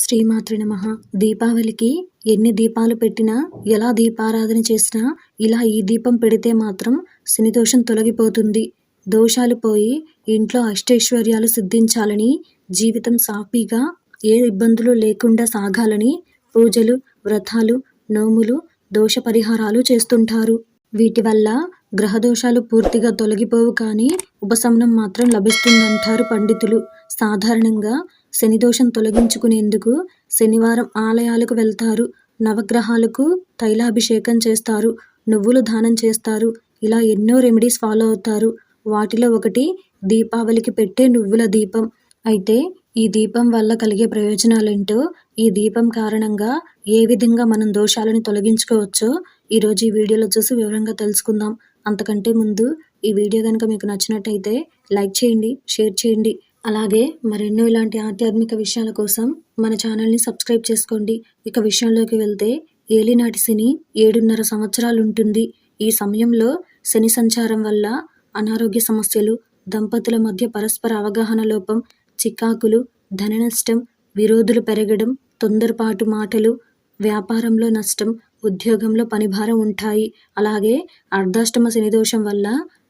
శ్రీమాత్రే నమః. దీపావళికి ఎన్ని దీపాలు పెట్టినా, ఎలా దీపారాధన చేసినా ఇలా ఈ దీపం పెడితే మాత్రం శనిదోషం తొలగిపోతుంది. దోషాలు పోయి ఇంట్లో అష్టైశ్వర్యాలు సిద్ధించాలని, జీవితం సాఫీగా ఏ ఇబ్బందులు లేకుండా సాగాలని పూజలు, వ్రతాలు, నోములు, దోష పరిహారాలు చేస్తుంటారు. వీటి వల్ల గ్రహదోషాలు పూర్తిగా తొలగిపోవు కానీ ఉపశమనం మాత్రం లభిస్తుందంటారు పండితులు. సాధారణంగా శనిదోషం తొలగించుకునేందుకు శనివారం ఆలయాలకు వెళ్తారు. నవగ్రహాలకు తైలాభిషేకం చేస్తారు. నువ్వులు దానం చేస్తారు. ఇలా ఎన్నో రెమెడీస్ ఫాలో అవుతారు. వాటిలో ఒకటి దీపావళికి పెట్టే నువ్వుల దీపం. అయితే ఈ దీపం వల్ల కలిగే ప్రయోజనాలేంటో, ఈ దీపం కారణంగా ఏ విధంగా మనం దోషాలను తొలగించుకోవచ్చో ఈరోజు ఈ వీడియోలో చూసి వివరంగా తెలుసుకుందాం. అంతకంటే ముందు ఈ వీడియో కనుక మీకు నచ్చినట్టయితే లైక్ చేయండి, షేర్ చేయండి. అలాగే మరెన్నో ఇలాంటి ఆధ్యాత్మిక విషయాల కోసం మన ఛానల్ని సబ్స్క్రైబ్ చేసుకోండి. ఇక విషయంలోకి వెళ్తే, ఏలినాటి శని 7.5 సంవత్సరాలు ఉంటుంది. ఈ సమయంలో శని సంచారం వల్ల అనారోగ్య సమస్యలు, దంపతుల మధ్య పరస్పర అవగాహన లోపం, చికాకులు, ధన నష్టం, విరోధులు పెరగడం, తొందరపాటు మాటలు, వ్యాపారంలో నష్టం, ఉద్యోగంలో పనిభారం ఉంటాయి. అలాగే అర్ధాష్టమ శనిదోషం వల్ల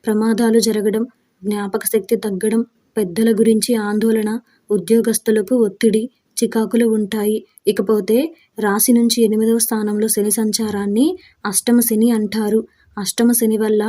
ప్రమాదాలు జరగడం, జ్ఞాపక శక్తి తగ్గడం, పెద్దల గురించి ఆందోళన, ఉద్యోగస్తులకు ఒత్తిడి, చికాకులు ఉంటాయి. ఇకపోతే రాశి నుంచి 8వ స్థానంలో శని సంచారాన్ని అష్టమ శని అంటారు. అష్టమ శని వల్ల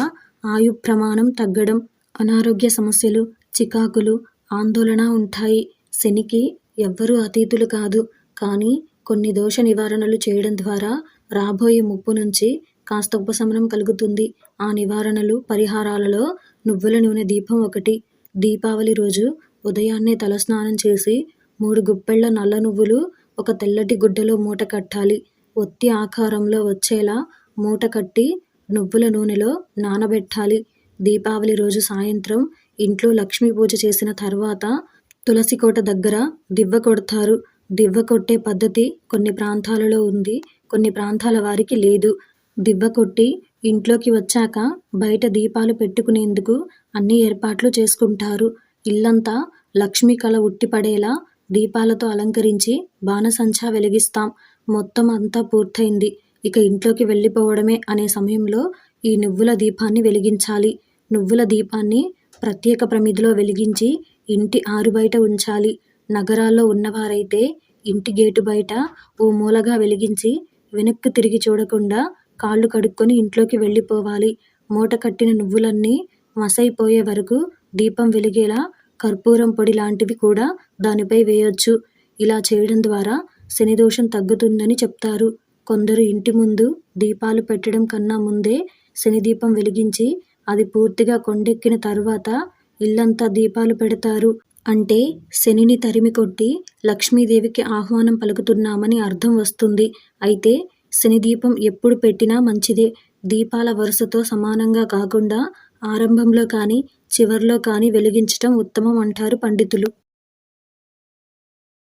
ఆయు ప్రమాణం తగ్గడం, అనారోగ్య సమస్యలు, చికాకులు, ఆందోళన ఉంటాయి. శనికి ఎవ్వరూ అతీతులు కాదు. కానీ కొన్ని దోష నివారణలు చేయడం ద్వారా రాబోయే ముప్పు నుంచి కాస్త ఉపశమనం కలుగుతుంది. ఆ నివారణలు, పరిహారాలలో నువ్వుల నూనె దీపం ఒకటి. దీపావళి రోజు ఉదయాన్నే తలస్నానం చేసి 3 గుప్పెళ్ల నల్ల నువ్వులు ఒక తెల్లటి గుడ్డలో మూట కట్టాలి. ఒత్తి ఆకారంలో వచ్చేలా మూట కట్టి నువ్వుల నూనెలో నానబెట్టాలి. దీపావళి రోజు సాయంత్రం ఇంట్లో లక్ష్మీ పూజ చేసిన తర్వాత తులసి కోట దగ్గర దివ్వ కొడతారు. దివ్వ కొట్టే పద్ధతి కొన్ని ప్రాంతాలలో ఉంది, కొన్ని ప్రాంతాల వారికి లేదు. దివ్వ కొట్టి ఇంట్లోకి వచ్చాక బయట దీపాలు పెట్టుకునేందుకు అన్ని ఏర్పాట్లు చేసుకుంటారు. ఇల్లంతా లక్ష్మీ కళ ఉట్టిపడేలా దీపాలతో అలంకరించి బాణసంచా వెలిగిస్తాం. మొత్తం అంతా పూర్తయింది, ఇక ఇంట్లోకి వెళ్ళిపోవడమే అనే సమయంలో ఈ నువ్వుల దీపాన్ని వెలిగించాలి. నువ్వుల దీపాన్ని ప్రత్యేక ప్రమిదిలో వెలిగించి ఇంటి ఆరుబయట ఉంచాలి. నగరాల్లో ఉన్నవారైతే ఇంటి గేటు బయట ఓ మూలగా వెలిగించి వెనక్కి తిరిగి చూడకుండా కాళ్ళు కడుక్కొని ఇంట్లోకి వెళ్ళిపోవాలి. మూట కట్టిన నువ్వులన్నీ మసైపోయే వరకు దీపం వెలిగేలా కర్పూరం పొడి లాంటివి కూడా దానిపై వేయొచ్చు. ఇలా చేయడం ద్వారా శనిదోషం తగ్గుతుందని చెప్తారు. కొందరు ఇంటి ముందు దీపాలు పెట్టడం కన్నా ముందే శని దీపం వెలిగించి అది పూర్తిగా కొండెక్కిన తరువాత ఇల్లంతా దీపాలు పెడతారు. అంటే శనిని తరిమి కొట్టి లక్ష్మీదేవికి ఆహ్వానం పలుకుతున్నామని అర్థం వస్తుంది. అయితే శని దీపం ఎప్పుడు పెట్టినా మంచిదే. దీపాల వరుసతో సమానంగా కాకుండా ఆరంభంలో కానీ చివర్లో కానీ వెలిగించటం ఉత్తమం అంటారు పండితులు.